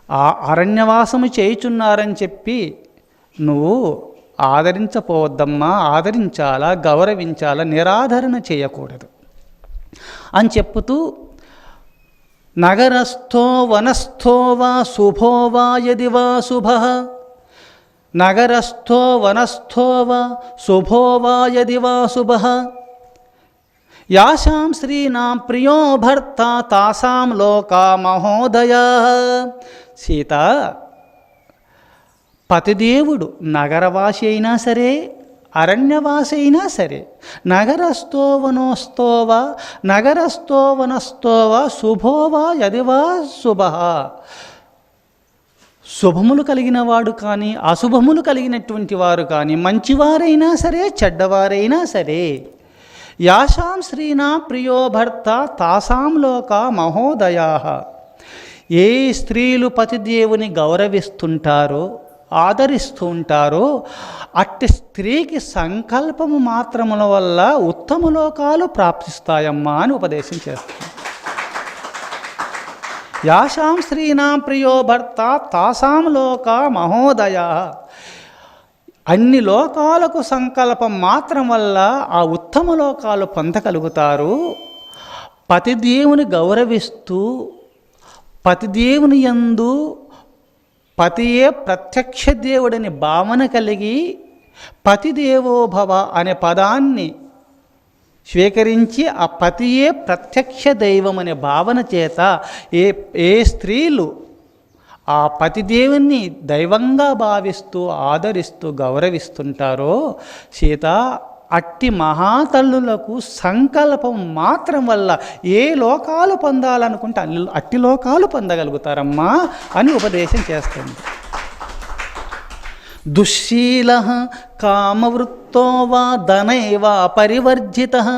ఆ అరణ్యవాసము చేయుచున్నారని చెప్పి నువ్వు ఆదరించపోవద్దమ్మా, ఆదరించాలా, గౌరవించాలా, నిరాదరణ చేయకూడదు అని చెప్పుతూ నగరస్థో వనస్థో వా శుభో వా యది వా శుభః, నగరస్థో వనస్థో వా శుభో వా యది వా శుభః, యాసాం స్త్రీణాం ప్రియో భర్త తాసాం లోకా మహోదయాః. సీత, పతిదేవుడు నగరవాసి అయినా సరే, అరణ్యవాసి అయినా సరే, నగరస్థో వనస్థో వా, నగరస్థో వనస్థో వా శుభో వా యది వా శుభః, శుభములు కలిగిన వాడు కానీ అశుభములు కలిగినటువంటి వారు కానీ, మంచివారైనా సరే చెడ్డవారైనా సరే, యాసాం స్త్రీనా ప్రియో భర్త తాసాం లోకా మహోదయాః. ఏ స్త్రీలు పతిదేవుని గౌరవిస్తుంటారో, ఆదరిస్తూ ఉంటారో, అట్టి స్త్రీకి సంకల్పము మాత్రముల వల్ల ఉత్తమ లోకాలు ప్రాప్తిస్తాయమ్మా అని ఉపదేశం చేస్తుంది. యాసాం స్త్రీనాం ప్రియో భర్త తాసాం లోకా మహోదయాః. అన్ని లోకాలకు సంకల్పం మాత్రం వల్ల ఆ ఉత్తమ లోకాలు పొందగలుగుతారు. పతిదేవుని గౌరవిస్తూ, పతిదేవుని యందు పతియే ప్రత్యక్ష దేవుడని భావన కలిగి, పతిదేవోభవ అనే పదాన్ని స్వీకరించి ఆ పతియే ప్రత్యక్ష దైవం అనే భావన చేత ఏ స్త్రీలు ఆ పతిదేవుని దైవంగా భావిస్తూ, ఆదరిస్తూ, గౌరవిస్తుంటారో సీత, అట్టి మహాతల్లులకు సంకల్పం మాత్రం వల్ల ఏ లోకాలు పొందాలనుకుంటే అట్టి లోకాలు పొందగలుగుతారమ్మా అని ఉపదేశం చేస్తుంది. దుశ్శీలః కామవృత్తో వా ధనైవా పరివర్జితః,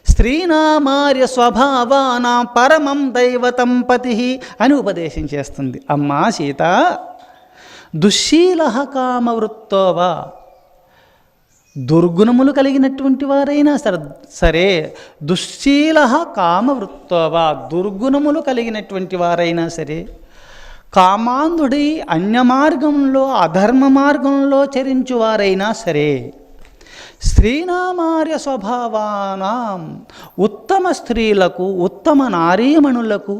స్త్రీనామార్య స్వభావానాం పరమం దైవతం పతిః అని ఉపదేశం చేస్తుంది. అమ్మా సీత, దుశ్శీలః కామవృత్తో వా, దుర్గుణములు కలిగినటువంటి వారైనా సరే, దుశ్శీలః కామవృత్తో వా, దుర్గుణములు కలిగినటువంటి వారైనా సరే, కామాంధుడై అన్య మార్గంలో అధర్మ మార్గంలో చరించువారైనా సరే, స్త్రీనామార్య స్వభావానాం, ఉత్తమ స్త్రీలకు, ఉత్తమ నారీమణులకు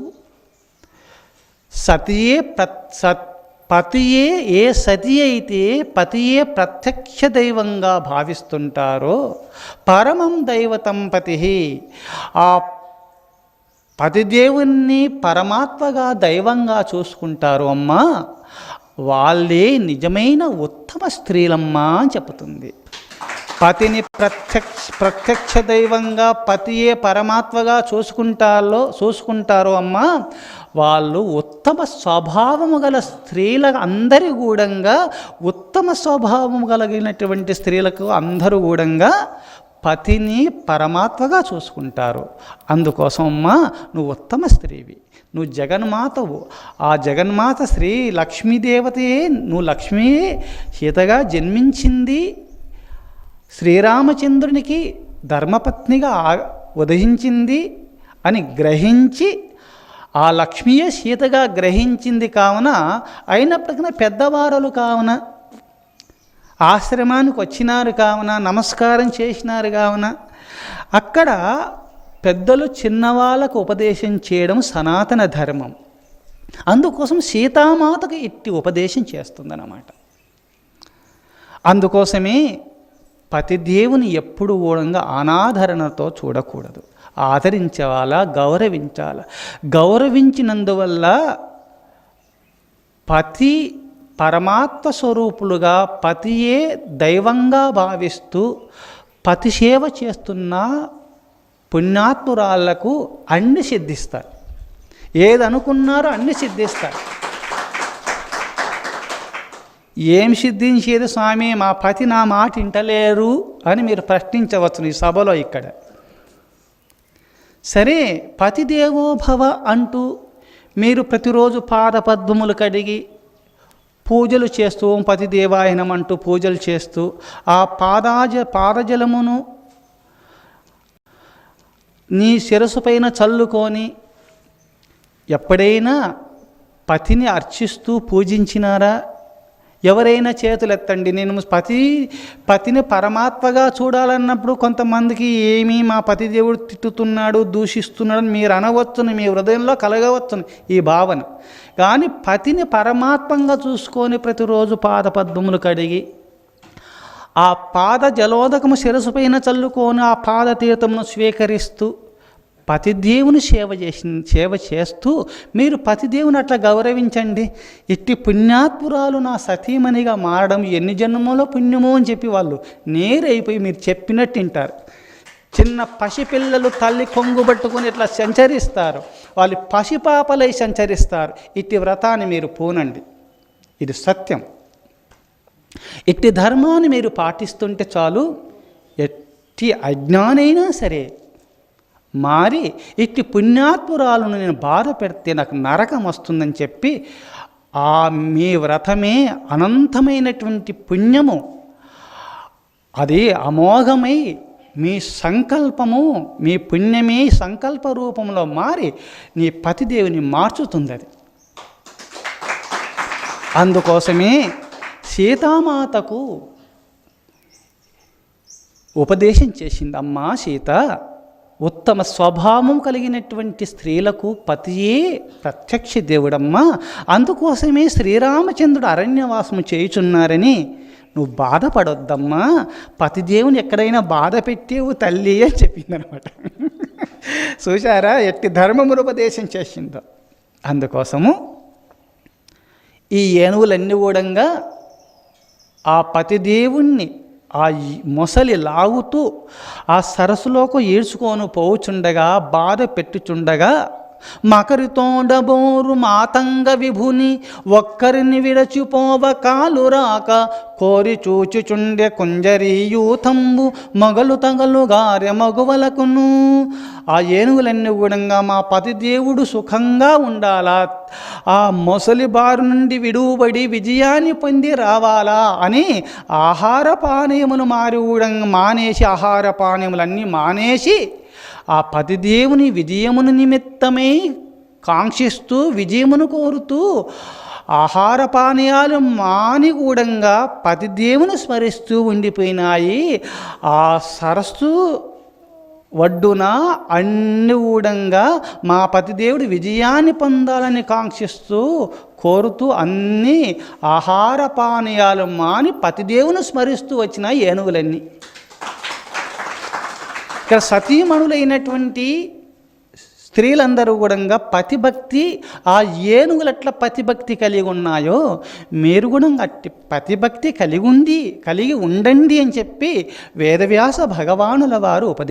పతియే ఏ సతి అయితే పతియే ప్రత్యక్ష దైవంగా భావిస్తుంటారో, పరమం దైవతం పతి, ఆ పతిదేవుణ్ణి పరమాత్మగా దైవంగా చూసుకుంటారు అమ్మా, వాళ్ళే నిజమైన ఉత్తమ స్త్రీలమ్మా అని చెప్తుంది. పతిని ప్రత్యక్ష దైవంగా పతియే పరమాత్మగా చూసుకుంటారో అమ్మా, వాళ్ళు ఉత్తమ స్వభావము గల స్త్రీల అందరి గూఢంగా, ఉత్తమ స్వభావము కలిగినటువంటి స్త్రీలకు అందరూ గూఢంగా పతిని పరమాత్మగా చూసుకుంటారు. అందుకోసం అమ్మా, నువ్వు ఉత్తమ స్త్రీవి, నువ్వు జగన్మాతవు. ఆ జగన్మాత శ్రీ లక్ష్మీదేవతయే, నువ్వు లక్ష్మీ సీతగా జన్మించింది, శ్రీరామచంద్రునికి ధర్మపత్నిగా ఉదయించింది అని గ్రహించి, ఆ లక్ష్మీయే సీతగా గ్రహించింది కావున, అయినప్పటికీ పెద్దవారులు కావున, ఆశ్రమానికి వచ్చినారు కావున, నమస్కారం చేసినారు కావున, అక్కడ పెద్దలు చిన్నవాళ్ళకు ఉపదేశం చేయడం సనాతన ధర్మం. అందుకోసం సీతామాతకు ఇట్టి ఉపదేశం చేస్తుందన్నమాట. అందుకోసమే పతిదేవుని ఎప్పుడు కూడా అనాదరణతో చూడకూడదు, ఆదరించాలా, గౌరవించాలా. గౌరవించినందువల్ల పతి పరమాత్మ స్వరూపులుగా, పతియే దైవంగా భావిస్తూ పతి సేవ చేస్తున్న పుణ్యాత్మురాళ్లకు అన్ని సిద్ధిస్తారు. ఏదనుకున్నారో అన్ని సిద్ధిస్తారు. ఏం సిద్ధించేది స్వామి, మా పతి నా మాట వింటలేరు అని మీరు ప్రశ్నించవచ్చు ఈ సభలో. ఇక్కడ సరే, పతిదేవోభవ అంటూ మీరు ప్రతిరోజు పాదపద్మములు కడిగి పూజలు చేస్తూ, పతిదేవాయనం అంటూ పూజలు చేస్తూ, ఆ పాదజలమును నీ శిరసు పైన చల్లుకొని, ఎప్పుడైనా పతిని అర్చిస్తూ పూజించినారా? ఎవరైనా చేతులెత్తండి. నేను పతిని పరమాత్మగా చూడాలన్నప్పుడు కొంతమందికి ఏమీ మా పతిదేవుడు తిట్టుతున్నాడు, దూషిస్తున్నాడు అని మీరు అనవచ్చును, మీ హృదయంలో కలగవచ్చును ఈ భావన. కానీ పతిని పరమాత్మంగా చూసుకొని ప్రతిరోజు పాదపద్మములు కడిగి ఆ పాద జలోదకము శిరసు పైన చల్లుకొని ఆ పాద తీర్థమును స్వీకరిస్తూ పతిదేవుని సేవ చేస్తూ మీరు పతిదేవుని అట్లా గౌరవించండి. ఇట్టి పుణ్యాత్పురాలు నా సతీమణిగా మారడం ఎన్ని జన్మలో పుణ్యమో అని చెప్పి వాళ్ళు నేరైపోయి మీరు చెప్పినట్టు వింటారు. చిన్న పసిపిల్లలు తల్లి కొంగు పట్టుకొని ఇట్లా సంచరిస్తారు, వాళ్ళు పసిపాపలై సంచరిస్తారు. ఇట్టి వ్రతాన్ని మీరు పూనండి, ఇది సత్యం. ఇట్టి ధర్మాన్ని మీరు పాటిస్తుంటే చాలు, ఎట్టి అజ్ఞానైనా సరే మారి ఇట్టి పుణ్యాత్మురాలను నేను బాధ పెడితే నాకు నరకం వస్తుందని చెప్పి మీ వ్రతమే అనంతమైనటువంటి పుణ్యము, అది అమోఘమై మీ సంకల్పము, మీ పుణ్యమే సంకల్ప రూపంలో మారి నీ పతిదేవుని మార్చుతుంది. అది అందుకోసమే సీతామాతకు ఉపదేశం చేసింది. అమ్మా సీత, ఉత్తమ స్వభావం కలిగినటువంటి స్త్రీలకు పతియే ప్రత్యక్ష దేవుడమ్మా. అందుకోసమే శ్రీరామచంద్రుడు అరణ్యవాసము చేయుచున్నారని నువ్వు బాధపడొద్దమ్మా. పతిదేవుని ఎక్కడైనా బాధ పెట్టేవు తల్లి అని చెప్పిందనమాట. చూశారా ఎట్టి ధర్మమును ఉపదేశం చేసిందో. అందుకోసము ఈ ఏనుగులన్నీ కూడా ఆ పతిదేవుణ్ణి ఆ మొసలి లాగుతూ ఆ సరస్సులోకి ఈడ్చుకొని పోవుచుండగా, బాధ పెట్టుచుండగా, మకరితోడబోరు మాతంగ విభుని ఒక్కరిని విడచిపోవ కాలురాక కోరి చూచుచుండె కుంజరీయూతంబు మొగలు తగలు గారె మగువలకును. ఆ ఏనుగులన్నీ కూడా మా పతిదేవుడు సుఖంగా ఉండాలా, ఆ మొసలి బారు నుండి విడువబడి విజయాన్ని పొంది రావాలా అని ఆహార పానీయములు మానేసి ఆహార పానీయములన్నీ మానేసి ఆ పతిదేవుని విజయమును నిమిత్తమై కాంక్షిస్తూ విజయమును కోరుతూ ఆహార పానీయాలు మానిగూడంగా పతిదేవుని స్మరిస్తూ ఉండిపోయినాయి. ఆ సరస్సు ఒడ్డున అన్ని ఊడంగా మా పతిదేవుడు విజయాన్ని పొందాలని కాంక్షిస్తూ కోరుతూ అన్ని ఆహార పానీయాలు మాని పతిదేవుని స్మరిస్తూ వచ్చిన ఏనుగులన్నీ. ఇక్కడ సతీమణులైనటువంటి స్త్రీలందరూ కూడా పతిభక్తి, ఆ ఏనుగులు అట్లా పతిభక్తి కలిగి ఉన్నాయో మీరు కూడా అట్టి పతిభక్తి కలిగి ఉండండి అని చెప్పి వేదవ్యాస భగవానుల వారు